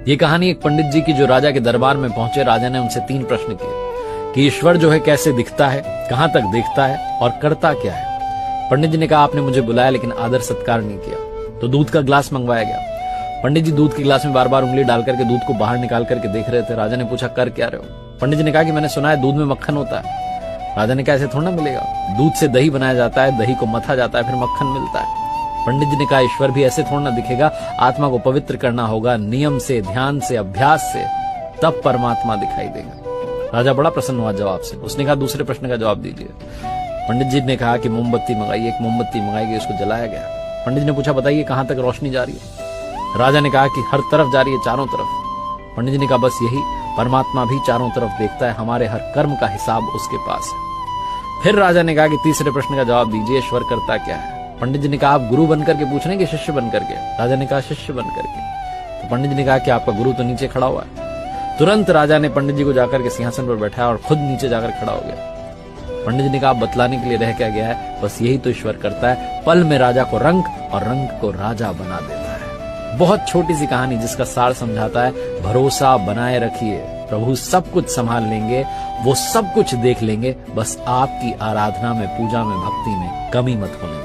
ये कहानी एक पंडित जी की जो राजा के दरबार में पहुंचे। राजा ने उनसे 3 प्रश्न किए कि ईश्वर जो है कैसे दिखता है, कहां तक देखता है और करता क्या है। पंडित जी ने कहा आपने मुझे बुलाया लेकिन आदर सत्कार नहीं किया। तो दूध का गिलास मंगवाया गया। पंडित जी दूध के गिलास में बार बार उंगली डाल करके दूध को बाहर निकाल करके देख रहे थे। राजा ने पूछा कर क्या रहे हो। पंडित जी ने कहा कि मैंने सुना है दूध में मक्खन होता है। राजा ने कहा ऐसे थोड़ा ना मिलेगा, दूध से दही बनाया जाता है, दही को मथा जाता है, फिर मक्खन मिलता है। पंडित जी ने कहा ईश्वर भी ऐसे थोड़ा ना दिखेगा, आत्मा को पवित्र करना होगा नियम से, ध्यान से, अभ्यास से, तब परमात्मा दिखाई देगा। राजा बड़ा प्रसन्न हुआ जवाब से। उसने कहा दूसरे प्रश्न का जवाब दीजिए। पंडित जी ने कहा कि मोमबत्ती मंगाई। एक मोमबत्ती मंगाई गई, उसको जलाया गया। पंडित जी ने पूछा बताइए कहां तक रोशनी जा रही है। राजा ने कहा कि हर तरफ जा रही है, चारों तरफ। पंडित जी ने कहा बस यही, परमात्मा भी चारों तरफ देखता है, हमारे हर कर्म का हिसाब उसके पास है। फिर राजा ने कहा कि तीसरे प्रश्न का जवाब दीजिए, ईश्वर करता क्या है। पंडित जी ने कहा आप गुरु बनकर के पूछ रहे हैं कि शिष्य बनकर के। राजा ने कहा शिष्य बनकर के। तो पंडित जी ने कहा कि आपका गुरु तो नीचे खड़ा हुआ है। तुरंत राजा ने पंडित जी को जाकर के सिंहासन पर बैठाया और खुद नीचे जाकर खड़ा हो गया। पंडित जी ने कहा आप बतलाने के लिए रह क्या गया है, बस यही तो ईश्वर करता है, पल में राजा को रंग और रंग को राजा बना देता है। बहुत छोटी सी कहानी जिसका सार समझाता है भरोसा बनाए रखिए, प्रभु सब कुछ संभाल लेंगे, वो सब कुछ देख लेंगे, बस आपकी आराधना में, पूजा में, भक्ति में कमी मत होने